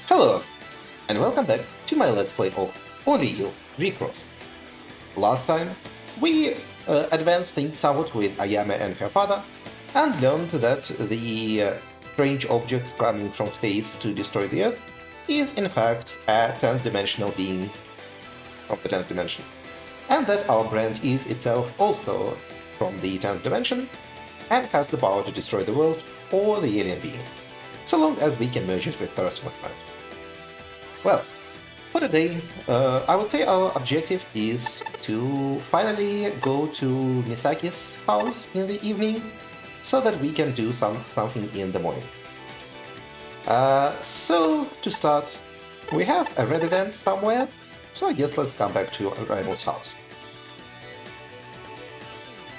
Hello, and welcome back to my Let's Play of Only You Recross. Last time, we advanced things somewhat with Ayame and her father, and learned that the strange object coming from space to destroy the Earth is in fact a 10th dimensional being from the 10th dimension, and that our brand is itself also from the 10th dimension and has the power to destroy the world or the alien being, so long as we can merge it with Terraform's brand. Well, for today, I would say our objective is to finally go to Misaki's house in the evening so that we can do something in the morning. So, to start, we have a red event somewhere, so I guess let's come back to Raimo's house.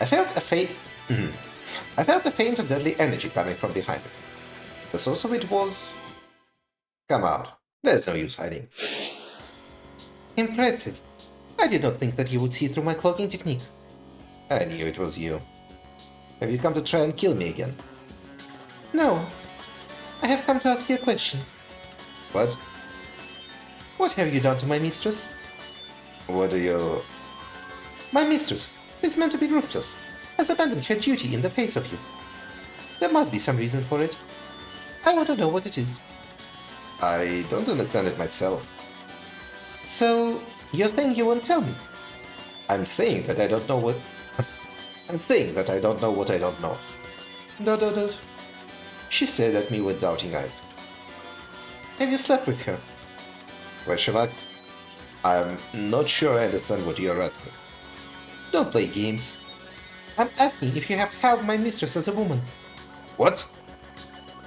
I felt a faint and deadly energy coming from behind me. The source of it was... Come out. There's no use hiding. Impressive. I did not think that you would see through my cloaking technique. I knew it was you. Have you come to try and kill me again? No. I have come to ask you a question. What? What have you done to my mistress? What do you... My mistress, who is meant to be ruthless, has abandoned her duty in the face of you. There must be some reason for it. I want to know what it is. I don't understand it myself. So, you're saying you won't tell me? I'm saying that I don't know what... I'm saying that I don't know what I don't know. Dot. She stared at me with doubting eyes. Have you slept with her? Shevak, I'm not sure I understand what you're asking. Don't play games. I'm asking if you have held my mistress as a woman. What?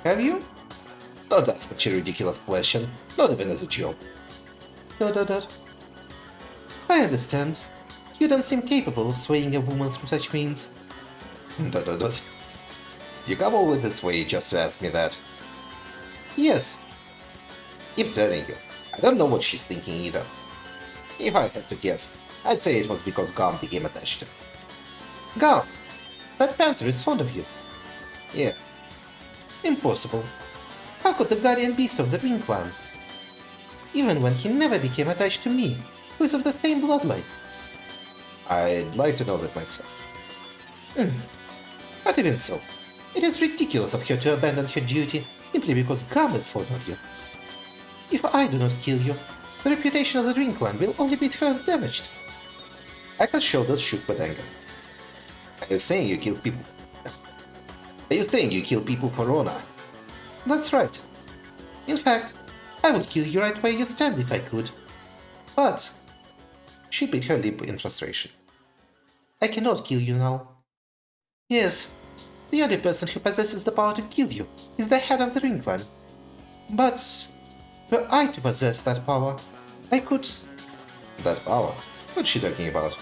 Have you? Don't ask such a ridiculous question, not even as a joke. Dot. I understand. You don't seem capable of swaying a woman through such means. Dot. You come all this way just to ask me that? Yes. I'm telling you, I don't know what she's thinking either. If I had to guess, I'd say it was because Garm became attached to her. Garm? That panther is fond of you. Yeah. Impossible. How could the guardian beast of the Ring Clan? Even when he never became attached to me, who is of the same bloodline. I'd like to know that myself. But even so, it is ridiculous of her to abandon her duty simply because Garm is fond of you. If I do not kill you, the reputation of the Ring Clan will only be further damaged. Aka's shoulders shook with anger. Are you saying you kill people? Are you saying you kill people for honor? That's right. In fact, I would kill you right where you stand if I could. But... She bit her lip in frustration. I cannot kill you now. Yes, the only person who possesses the power to kill you is the head of the Ring Clan. But... were I to possess that power, I could... That power? What's she talking about?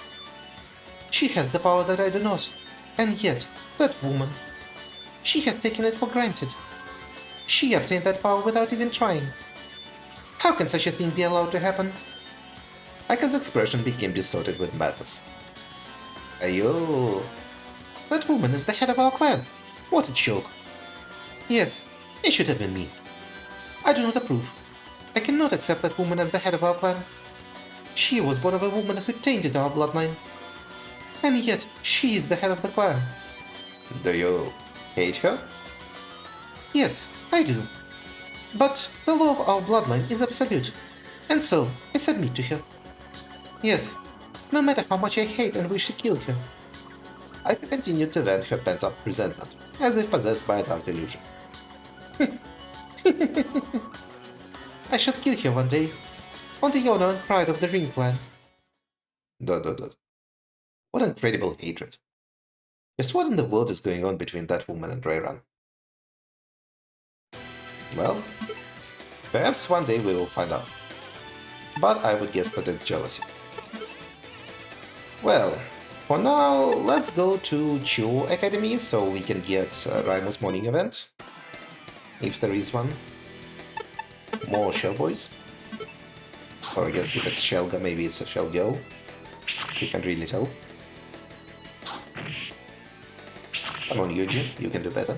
She has the power that I do not. And yet, that woman... She has taken it for granted. She obtained that power without even trying. How can such a thing be allowed to happen? Aka's expression became distorted with madness. Ayo... That woman is the head of our clan. What a joke. Yes, it should have been me. I do not approve. I cannot accept that woman as the head of our clan. She was born of a woman who tainted our bloodline. And yet, she is the head of the clan. Do you hate her? Yes, I do. But the law of our bloodline is absolute, and so I submit to her. Yes, no matter how much I hate and wish to kill her. I continued to vent her pent-up resentment, as if possessed by a dark delusion. I shall kill her one day, on the honor and pride of the Ring Clan. Dot. What incredible hatred. Just what in the world is going on between that woman and Rayran? Well, perhaps one day we will find out. But I would guess that it's jealousy. Well, for now, let's go to Chuo Academy so we can get Raimo's morning event. If there is one. More Shell Boys. Or I guess if it's Shelga, maybe it's a Shell Girl. You can't really tell. Come on, Yuji, you can do better.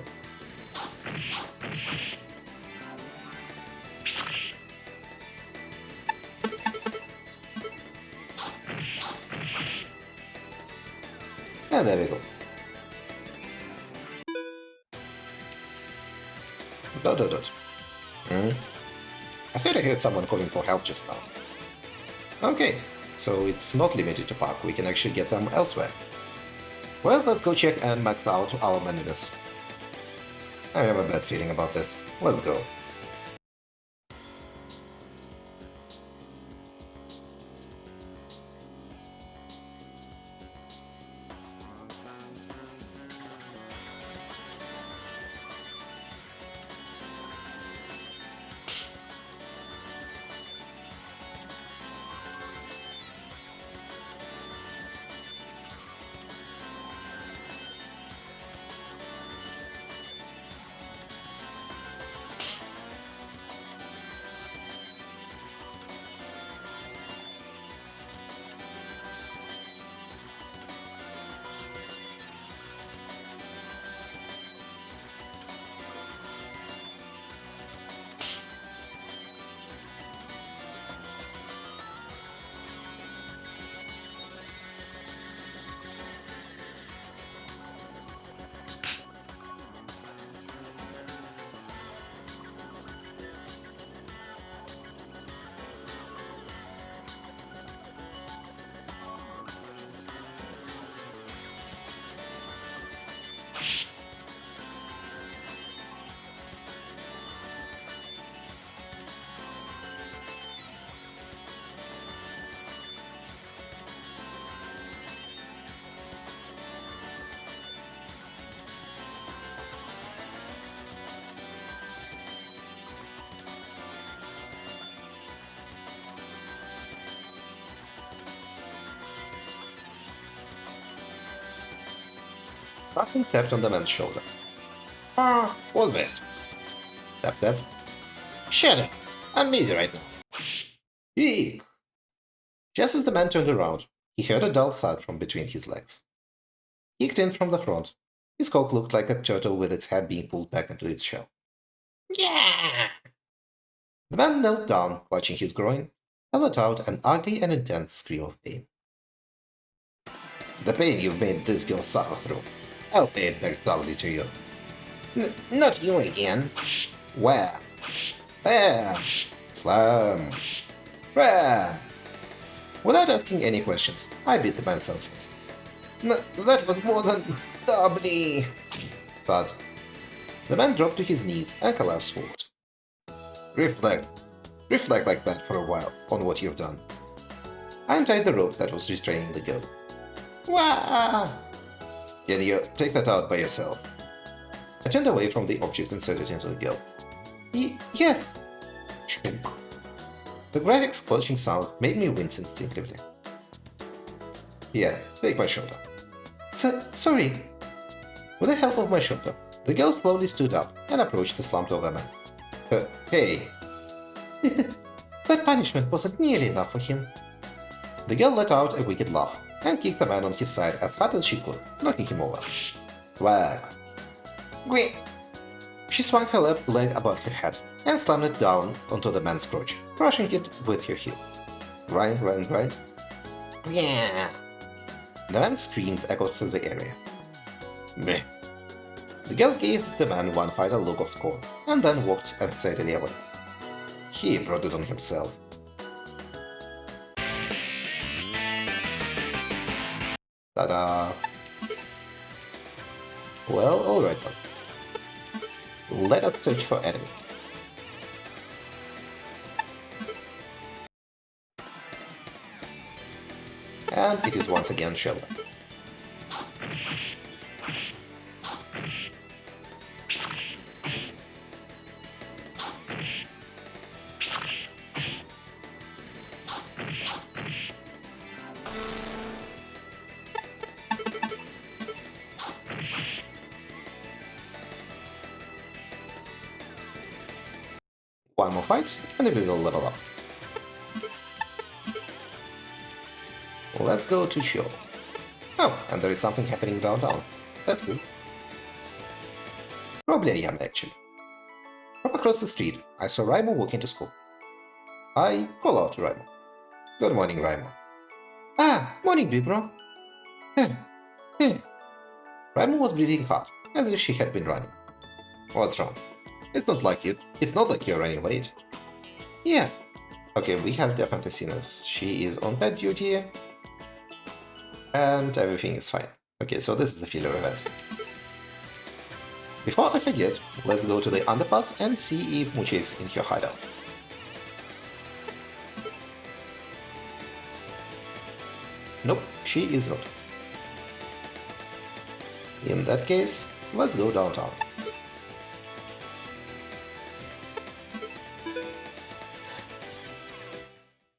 And there we go. Dot dot dot. I thought I heard someone calling for help just now. Okay, so it's not limited to park, we can actually get them elsewhere. Well, let's go check and max out our manliness. I have a bad feeling about this. Let's go. Martin tapped on the man's shoulder. Ah, what's that? Tap tap. Shut up! I'm busy right now. Eek! Just as the man turned around, he heard a dull thud from between his legs. He kicked in from the front. His coat looked like a turtle with its head being pulled back into its shell. Yeah! The man knelt down, clutching his groin, and let out an ugly and intense scream of pain. The pain you've made this girl suffer through, I'll pay it back doubly to you. Not you again. Where? Where? Slam. Where? Without asking any questions, I beat the man senseless. That was more than doubly. Thud. The man dropped to his knees and collapsed forward. Reflect. Reflect like that for a while on what you've done. I untied the rope that was restraining the girl. Wah! Can you take that out by yourself? I turned away from the object inserted into the girl. Yes. Shunk. The graphic squelching sound made me wince instinctively. Yeah, take my shoulder. Sorry. With the help of my shoulder, the girl slowly stood up and approached the slumped-over man. Hey. That punishment wasn't nearly enough for him. The girl let out a wicked laugh and kicked the man on his side as hard as she could, knocking him over. Whack. Gwee. She swung her left leg above her head and slammed it down onto the man's crotch, crushing it with her heel. Grind, grind, grind. Yeah. The man's screams echoed through the area. Meh. The girl gave the man one final look of scorn and then walked unsteadily away. He brought it on himself. Ta-da! Well, alright then. Let us search for enemies. And it is once again Sheldon. One more fight, and we will level up. Let's go to show. Oh, and there is something happening downtown. That's good. Probably a yam, actually. From across the street, I saw Raimo walking to school. I call out to Raimo. Good morning, Raimo. Ah, morning, big bro. Raimu was breathing hard, as if she had been running. What's wrong? It's not like you. It's not like you're running late. Yeah. Okay, we have definitely seen this. She is on pet duty, and everything is fine. Okay, so this is a filler event. Before I forget, let's go to the underpass and see if Muchi is in her hideout. Nope, she is not. In that case, let's go downtown.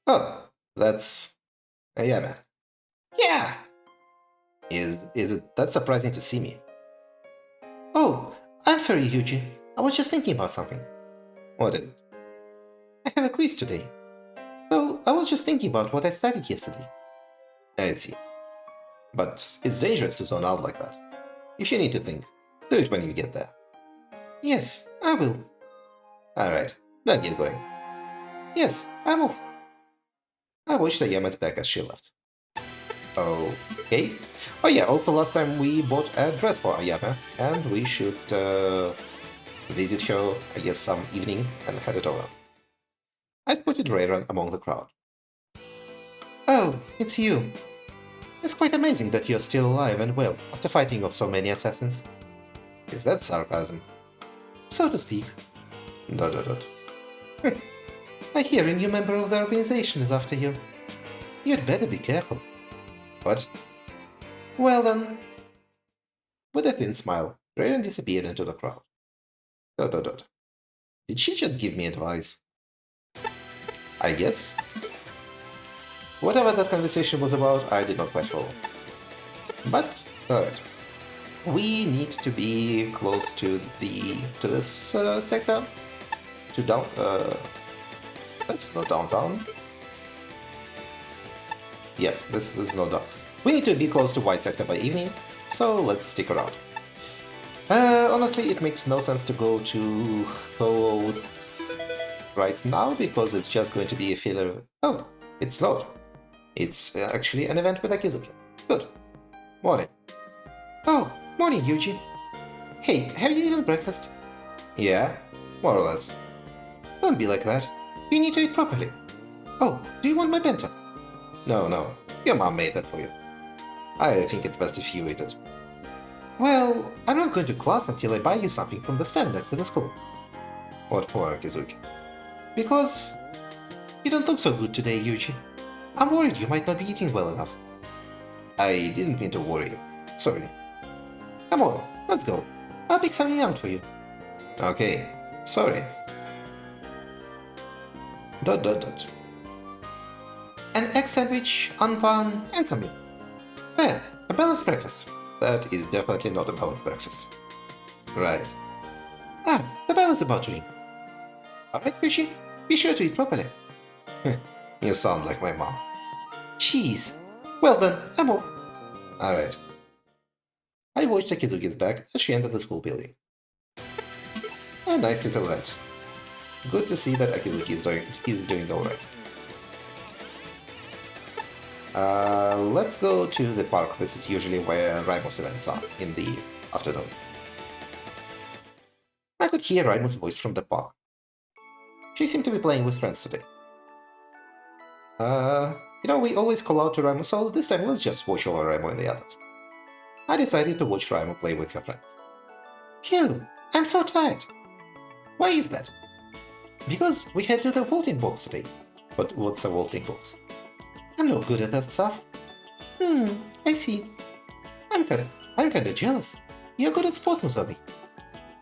Oh, that's Ayame. Yeah! Is it that surprising to see me? Oh, I'm sorry, Yuji. I was just thinking about something. What is it? I have a quiz today. So, I was just thinking about what I studied yesterday. I see. But it's dangerous to zone out like that. If you need to think, do it when you get there. Yes, I will. Alright, then get going. Yes, I'm off. I watched Ayame's back as she left. Okay. Oh yeah, also last time we bought a dress for Ayame, and we should visit her, I guess, some evening and head it over. I spotted Rayron among the crowd. Oh, it's you. It's quite amazing that you're still alive and well after fighting off so many assassins. Is that sarcasm? So to speak. ... I hear a new member of the organization is after you. You'd better be careful. What? Well then. With a thin smile, Rayron disappeared into the crowd. ... Did she just give me advice? I guess. Whatever that conversation was about, I did not quite follow. But, alright. We need to be close to this sector. To down... that's not downtown. Yeah, this is not down. We need to be close to White Sector by evening, so let's stick around. Honestly, it makes no sense to go to Ho right now, because it's just going to be a filler... Oh, it's slowed. It's actually an event with Akizuki. Good. Morning. Oh, morning, Yuji. Hey, have you eaten breakfast? Yeah, more or less. Don't be like that. You need to eat properly. Oh, do you want my bento? No. Your mom made that for you. I think it's best if you eat it. Well, I'm not going to class until I buy you something from the stand next to the school. What for, Akizuki? Because you don't look so good today, Yuji. I'm worried you might not be eating well enough. I didn't mean to worry you. Sorry. Come on, let's go. I'll pick something out for you. Okay, sorry. ... An egg sandwich, unpan, and some meat. There, a balanced breakfast. That is definitely not a balanced breakfast. Right. Ah, the bell is about to ring. Alright, Yuji, be sure to eat properly. You sound like my mom. Jeez. Well then, I'm off. Alright. I watched Akizuki's back as she entered the school building. A nice little event. Good to see that Akizuki is doing alright. Let's go to the park. This is usually where Raimu's events are, in the afternoon. I could hear Raimu's voice from the park. She seemed to be playing with friends today. We always call out to Raimu, so this time let's just watch over Raimu and the others. I decided to watch Raimu play with her friends. Phew, I'm so tired. Why is that? Because we had to do the vaulting box today. But what's a vaulting box? I'm not good at that stuff. I see. I'm kinda jealous. You're good at sports, Nozomi.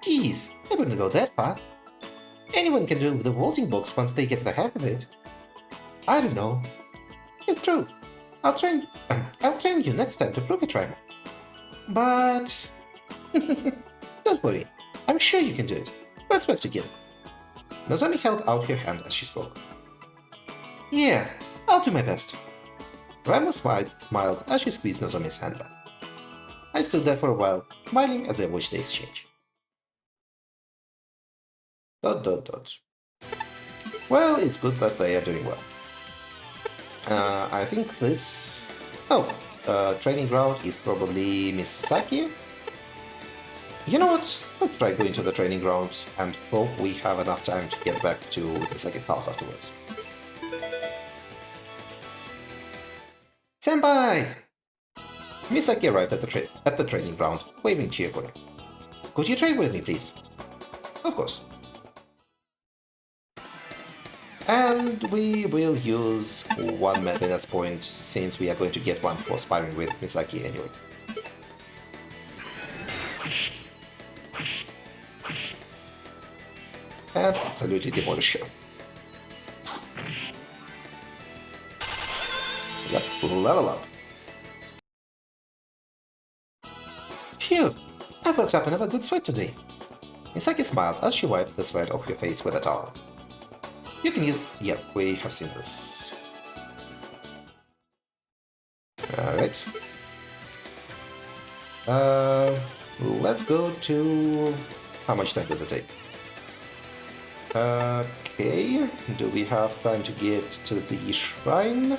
Jeez, I wouldn't go that far. Anyone can do the vaulting box once they get the hang of it. I don't know. It's true. I'll train you next time to prove it, Raimu. But... Don't worry. I'm sure you can do it. Let's work together. Nozomi held out her hand as she spoke. Yeah, I'll do my best. Raimu smiled as she squeezed Nozomi's hand back. I stood there for a while, smiling as I watched the exchange. ... Well, it's good that they are doing well. I think this... Oh, training ground is probably Misaki. You know what? Let's try going to the training grounds and hope we have enough time to get back to Misaki's house afterwards. Senpai! Misaki arrived at the training ground, waving cheerfully. Could you train with me, please? Of course. And we will use one maintenance point since we are going to get one for sparring with Misaki anyway. And absolutely demolish her. Let's level up. Phew! I worked up another good sweat today. Misaki smiled as she wiped the sweat off her face with a towel. You can use... Yep, we have seen this. Alright. Let's go to... How much time does it take? Okay, do we have time to get to the shrine?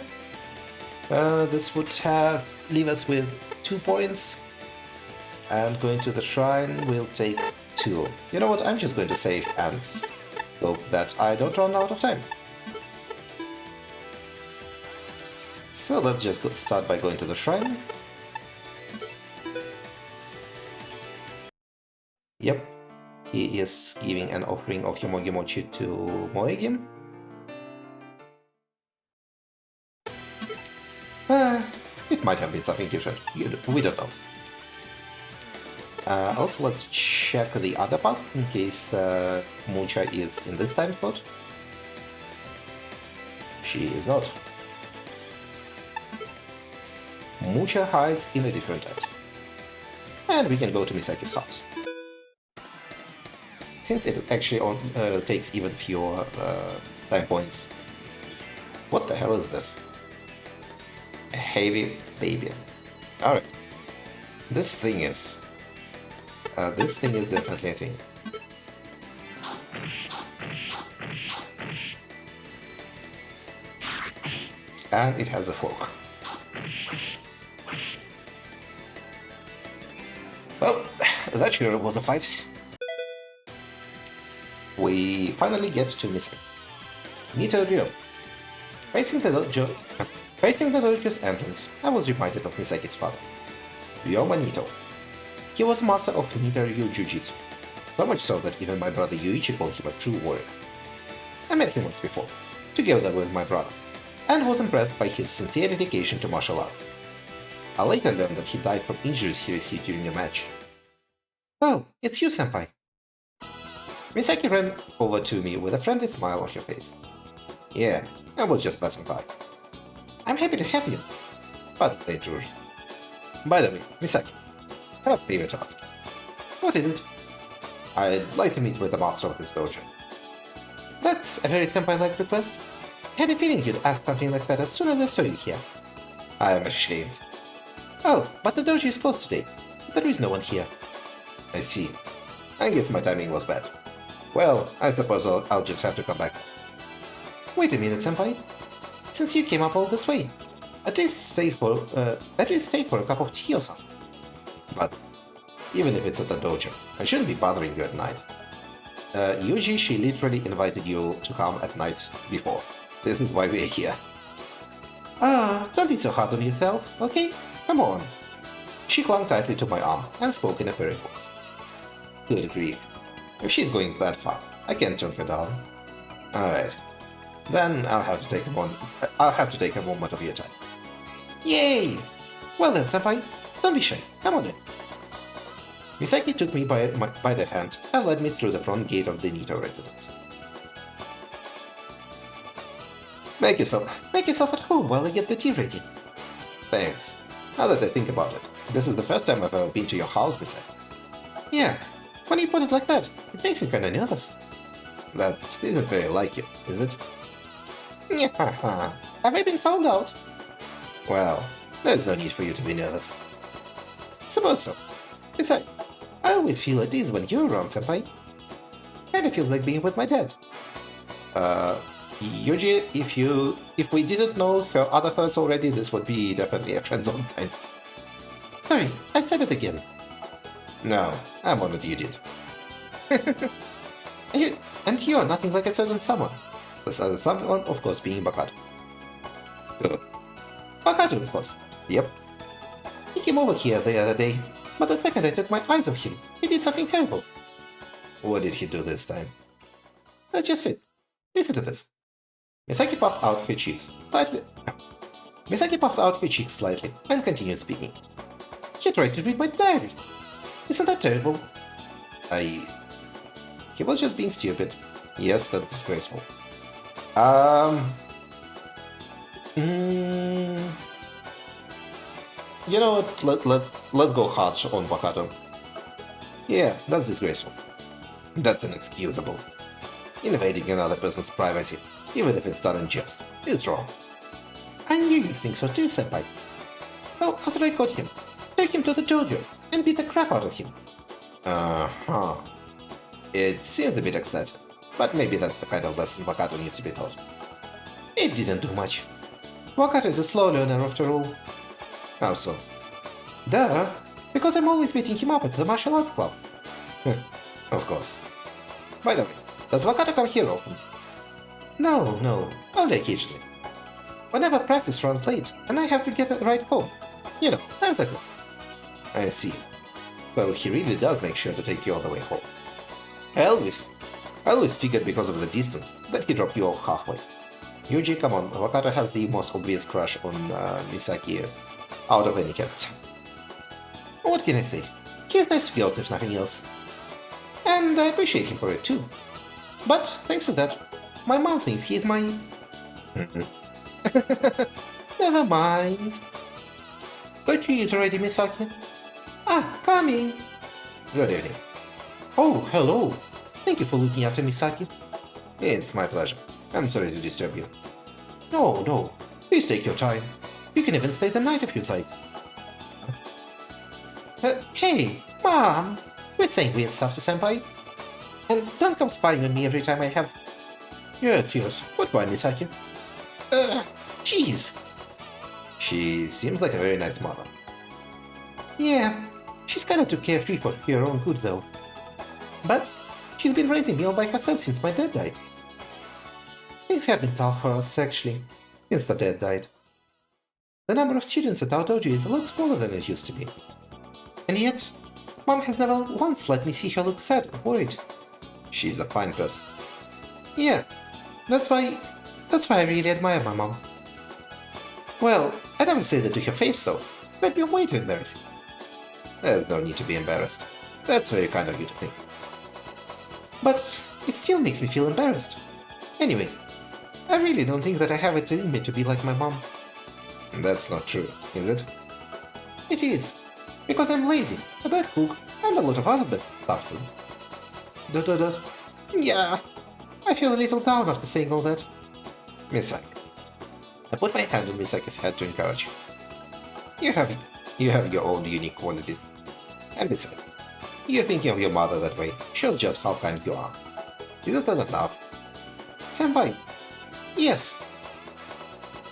This would leave us with 2 points. And going to the shrine will take 2. You know what, I'm just going to save and hope that I don't run out of time. So let's just start by going to the shrine. Yep, he is giving an offering of Yomogi Mochi to Moegim. It might have been something different, we don't know. Also, let's check the other path in case Mucha is in this time slot. She is not. Mucha hides in a different time slot. And we can go to Misaki's house. Since it actually takes even fewer time points. What the hell is this? A heavy baby. Alright. This thing is definitely a thing. And it has a fork. Well, that sure was a fight. We finally get to Misaki. Nito Ryo. Facing the dojo's entrance, I was reminded of Misaki's father, Ryoma Nito. He was master of Nito Ryu Jiu-Jitsu, so much so that even my brother Yuichi called him a true warrior. I met him once before, together with my brother, and was impressed by his sincere dedication to martial arts. I later learned that he died from injuries he received during a match. Oh, it's you, senpai. Misaki ran over to me with a friendly smile on her face. Yeah, I was just passing by. I'm happy to have you. But they drew. By the way, Misaki, I have a favor to ask. What is it? I'd like to meet with the master of this dojo. That's a very senpai-like request. I had a feeling you'd ask something like that as soon as I saw you here. I am ashamed. Oh, but the dojo is closed today. There is no one here. I see. I guess my timing was bad. Well, I suppose I'll just have to come back. Wait a minute, senpai. Since you came up all this way, at least stay for a cup of tea or something. But even if it's at the dojo, I shouldn't be bothering you at night. Yuji, she literally invited you to come at night before. This is why we're here. Don't be so hard on yourself, okay? Come on. She clung tightly to my arm and spoke in a fairy voice. Good grief. If she's going that far, I can't turn her down. Alright. Then I'll have to take a moment of your time. Yay! Well then, senpai, don't be shy. Come on in. Misaki took me by the hand and led me through the front gate of the Nito residence. Make yourself at home while I get the tea ready. Thanks. Now that I think about it, this is the first time I've ever been to your house, Misaki. Yeah, when you put it like that, it makes me kinda nervous. That isn't very like you, is it? Have I been found out? Well, there's no need for you to be nervous. Suppose so. Besides, I always feel at ease when you're around, senpai. Kinda feels like being with my dad. Yuji, if we didn't know her other hurts already, this would be definitely a friend zone sign. Sorry, I said it again. No, I'm honored you did. and you are nothing like a certain someone. The certain someone, of course, being Bakato. Good. Bakato, of course. Yep. He came over here the other day, but the second I took my eyes off him, he did something terrible. What did he do this time? Let's just sit. Listen to this. Misaki puffed out her cheeks slightly. Misaki puffed out her cheeks slightly and continued speaking. He tried to read my diary. Isn't that terrible? He was just being stupid. Yes, that's disgraceful. You know what? Let's go hard on Bakato. Yeah, that's disgraceful. That's inexcusable. Invading another person's privacy, even if it's done in jest, is wrong. I knew you'd think so too, senpai. So after I caught him, took him to the dojo and beat the crap out of him. Uh-huh. It seems a bit excessive, but maybe that's the kind of lesson Bakato needs to be taught. It didn't do much. Bakato is a slow learner after all. How so? Duh, because I'm always beating him up at the martial arts club. Of course. By the way, does Bakato come here often? No, only occasionally. Whenever practice runs late and I have to get a ride home. You know, I'm the girl. I see. So he really does make sure to take you all the way home. I always figured because of the distance that he dropped you off halfway. Yuji, come on, Bakato has the most obvious crush on Misaki out of any character. What can I say? He's nice to girls if nothing else. And I appreciate him for it too. But thanks to that, my mom thinks he's my... Never mind. Don't you eat already, Misaki? Ah, coming. Good evening. Oh, hello. Thank you for looking after Misaki. It's my pleasure. I'm sorry to disturb you. No. Please take your time. You can even stay the night if you'd like. Hey, Mom! Quit saying weird stuff to Senpai. And don't come spying on me every time I have... Yes. Goodbye, Misaki. Jeez. She seems like a very nice mother. Yeah, she's kind of too carefree for her own good though. But she's been raising me all by herself since my dad died. Things have been tough for us, actually, since the dad died. The number of students at our dojo is a lot smaller than it used to be. And yet, Mom has never once let me see her look sad or worried. She's a fine person. Yeah, that's why I really admire my mom. Well, I never say that to her face though. That'd be way too embarrassing. There's no need to be embarrassed. That's very kind of you to think. But it still makes me feel embarrassed. Anyway, I really don't think that I have it in me to be like my mom. That's not true, is it? It is. Because I'm lazy, a bad cook, and a lot of other bad stuff too. Yeah, I feel a little down after saying all that. Misaki. I put my hand on Misaki's head to encourage you. You have your own unique qualities. And besides, you're thinking of your mother that way shows just how kind you are. Isn't that enough? Senpai. Yes.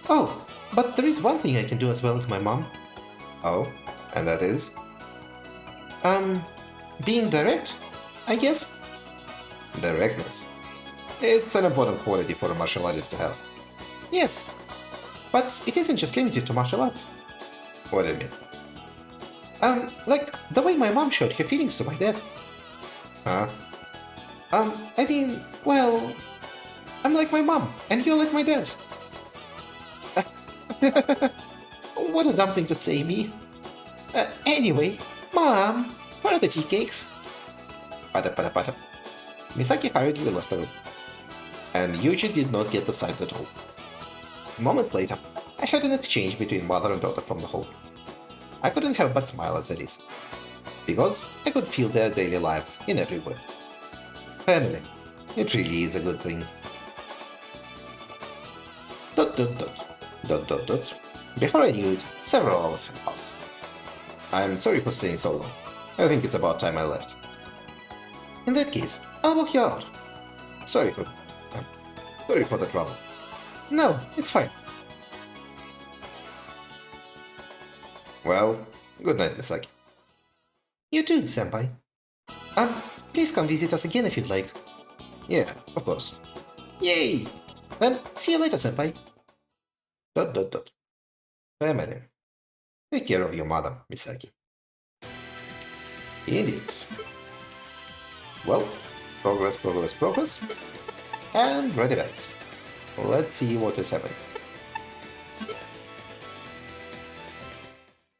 Oh, but there is one thing I can do as well as my mom. Oh, and that is? Being direct, I guess? Directness. It's an important quality for a martial artist to have. Yes, but it isn't just limited to martial arts. What do you mean? Like the way my mom showed her feelings to my dad. Huh? I mean, well, I'm like my mom, and you're like my dad. What a dumb thing to say, me. Anyway, Mom, where are the tea cakes? Pata. Misaki hurriedly left the room, and Yuji did not get the signs at all. Moments later, I heard an exchange between mother and daughter from the hall. I couldn't help but smile at this, because I could feel their daily lives in every word. Family, it really is a good thing. ... Before I knew it, several hours had passed. I'm sorry for staying so long. I think it's about time I left. In that case, I'll walk you out. Sorry for... Sorry for the trouble. No, it's fine. Well, good night, Misaki. You too, senpai. Please come visit us again if you'd like. Yeah, of course. Yay! Then, see you later, senpai. ... Family. Take care of your mother, Misaki. Indeed. Well, progress. And red events. Let's see what is happening.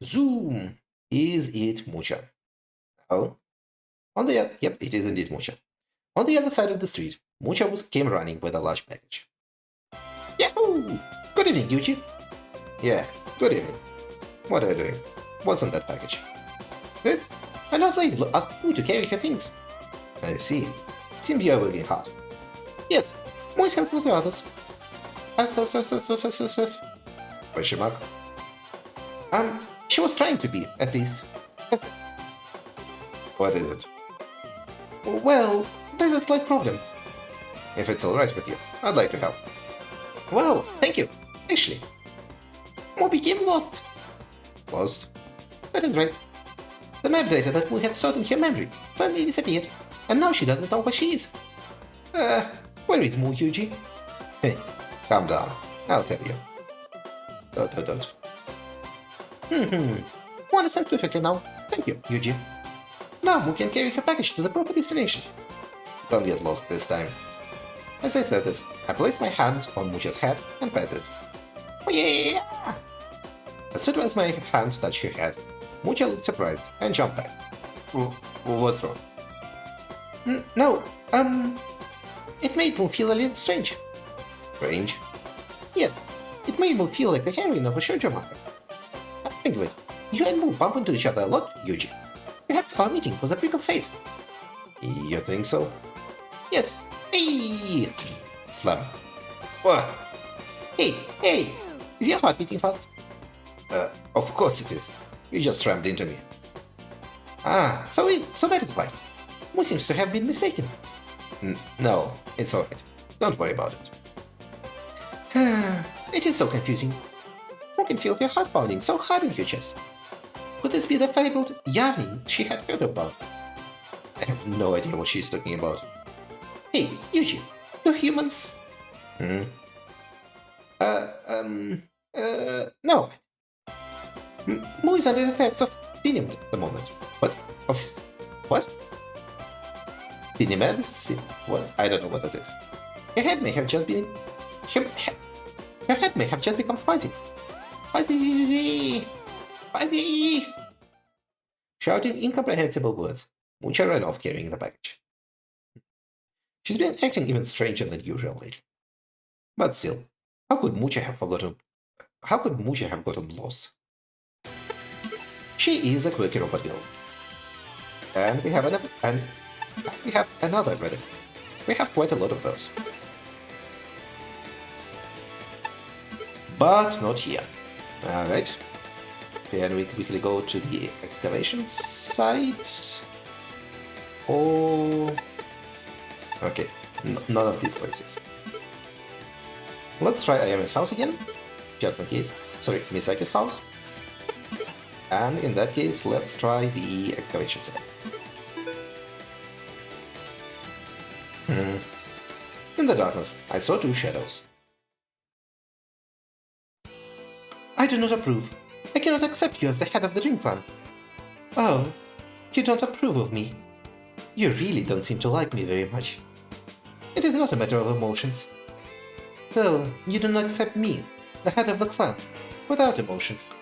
Zoom! Is it Mucha? Oh? Yep, it is indeed Mucha. On the other side of the street, Mucha came running with a large package. Yahoo! Good evening, Yuji. Yeah, good evening. What are you doing? What's in that package? This? An old lady asked me to carry her things. I see. Seems you are working hard. Yes, Moise helped with the others. Question mark? She was trying to be, at least. What is it? Well, there's a slight problem. If it's alright with you, I'd like to help. Wow, thank you. Actually, Mo became lost. Lost? That is right. The map data that Mo had stored in her memory suddenly disappeared, and now she doesn't know where she is. Where is Mo, Yuji? Hey, calm down. I'll tell you. ... Mo understands perfectly now. Thank you, Yuji. Now Mo can carry her package to the proper destination. Don't get lost this time. As I said this, I placed my hand on Mucha's head and patted it. Oh yeah! As soon as my hand touched her head, Mucha looked surprised and jumped back. What's wrong? No, it made Mo feel a little strange. Strange? Yes, it made Mo feel like the heroine of a shoujo manga. Think of it, you and Mo bump into each other a lot, Yuji. Perhaps our meeting was a prick of fate. You think so? Yes. Hey! Slam. What? Hey! Is your heart beating fast? Of course it is. You just rammed into me. Ah, so that is why. Mo seems to have been mistaken. No, it's alright. Don't worry about it. It is so confusing. Mo can feel her heart pounding so hard in her chest. Could this be the fabled yearning she had heard about? I have no idea what she's talking about. Hey, Yuji, do humans... No. Mo is under the effects of Cinemed at the moment. What? What? Cinemed? What? I don't know what that is. Her head may have just been... Her head may have just become fuzzy. Fuzzy! Shouting incomprehensible words, Mucha ran off carrying the package. She's been acting even stranger than usual lately. But still, how could Mucha have gotten lost? She is a quirky robot girl. And we have another Reddit. We have quite a lot of those. But not here. Alright. Then we quickly go to the excavation site. Oh... Okay, none of these places. Let's try Ayame's house again, just in case. Sorry, Misaki's house. And in that case, let's try the excavation site. In the darkness, I saw two shadows. I do not approve. I cannot accept you as the head of the Ring Clan. Oh, you don't approve of me. You really don't seem to like me very much. It is not a matter of emotions. Though, you do not accept me, the head of the clan, without emotions.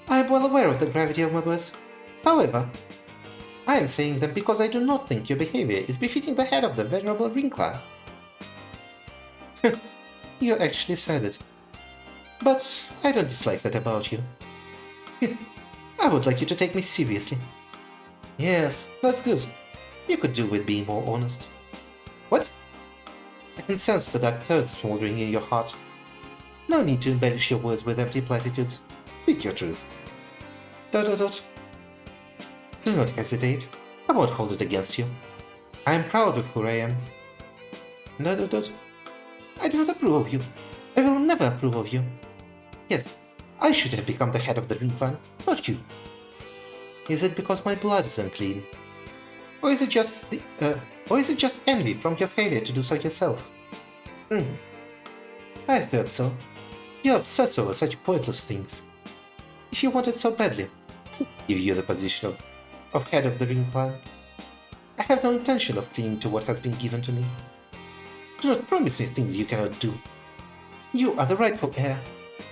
I am well aware of the gravity of my words. However, I am saying them because I do not think your behavior is befitting the head of the venerable Ring Clan. You actually said it. But I don't dislike that about you. I would like you to take me seriously. Yes, that's good. You could do with being more honest. What? I can sense the dark third smoldering in your heart. No need to embellish your words with empty platitudes. Speak your truth. ... Do not hesitate. I won't hold it against you. I am proud of who I am. ... I do not approve of you. I will never approve of you. Yes, I should have become the head of the Ring Clan, not you. Is it because my blood is unclean? Or is it just envy from your failure to do so yourself? I thought so. You obsess over such pointless things. If you want it so badly, I'll give you the position of head of the Ring Clan. I have no intention of clinging to what has been given to me. Do not promise me things you cannot do. You are the rightful heir,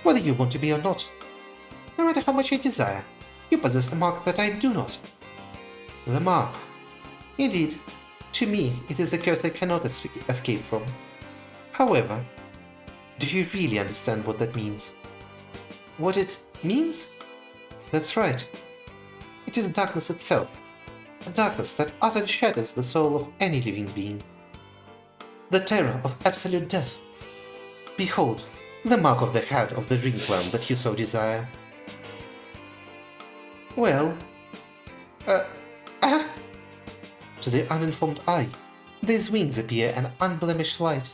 whether you want to be or not. No matter how much I desire, you possess the mark that I do not. The mark. Indeed, to me it is a curse I cannot escape from. However, do you really understand what that means? What it means? That's right. It is darkness itself, a darkness that utterly shatters the soul of any living being. The terror of absolute death. Behold, the mark of the head of the Ring Clan that you so desire. Well, to the uninformed eye, these wings appear an unblemished white.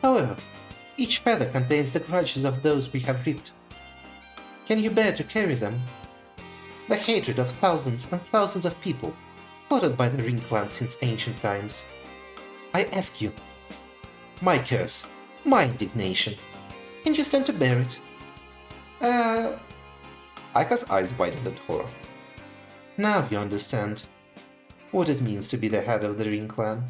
However, each feather contains the grudges of those we have reaped. Can you bear to carry them? The hatred of thousands and thousands of people, plotted by the Ring Clan since ancient times. I ask you, my curse, my indignation, can you stand to bear it? Aika's eyes widened at horror. Now you understand what it means to be the head of the Ring Clan.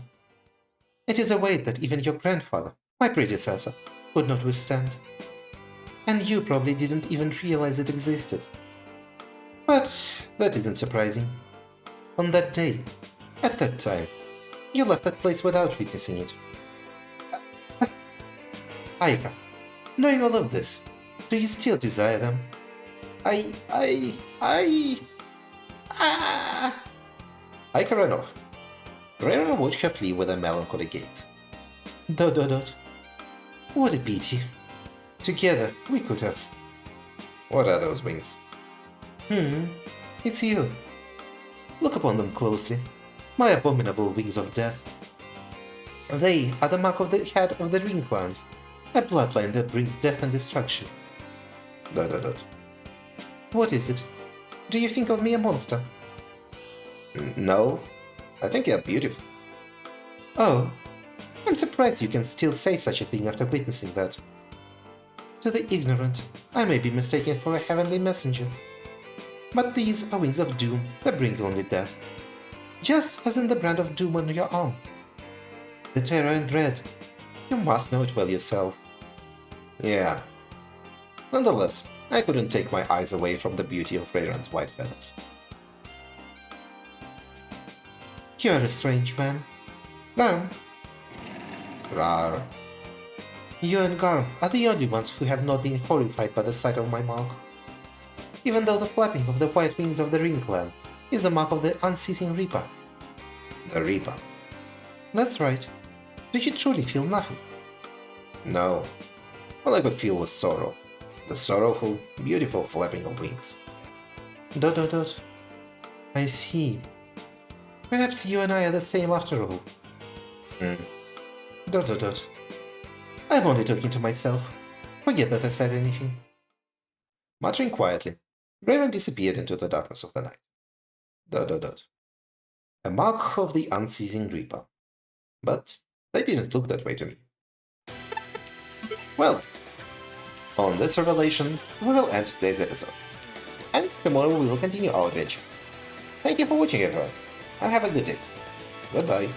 It is a weight that even your grandfather, my predecessor, could not withstand. And you probably didn't even realize it existed. But that isn't surprising. On that day, at that time, you left that place without witnessing it. Aika, knowing all of this, do you still desire them? Aika ran off. Rayron watched her flee with a melancholy gaze. ... What a pity. Together, we could have... What are those wings? It's you. Look upon them closely. My abominable wings of death. They are the mark of the head of the Ring Clan, a bloodline that brings death and destruction. ... What is it? Do you think of me a monster? No, I think you're beautiful. Oh, I'm surprised you can still say such a thing after witnessing that. To the ignorant, I may be mistaken for a heavenly messenger. But these are wings of doom that bring only death. Just as in the brand of doom on your arm. The terror and dread. You must know it well yourself. Yeah. Nonetheless, I couldn't take my eyes away from the beauty of Rayron's white feathers. You're a strange man. Garm. Rar. You and Garm are the only ones who have not been horrified by the sight of my mark. Even though the flapping of the white wings of the Ring Clan is a mark of the unceasing Reaper. The Reaper. That's right. Do you truly feel nothing? No. All I could feel was sorrow. The sorrowful, beautiful flapping of wings. ... I see. Perhaps you and I are the same after all. ... I'm only talking to myself. Forget that I said anything. Muttering quietly, Rayron disappeared into the darkness of the night. ... A mark of the unceasing Reaper. But they didn't look that way to me. Well, on this revelation, we will end today's episode. And tomorrow we will continue our adventure. Thank you for watching, everyone, and have a good day. Goodbye.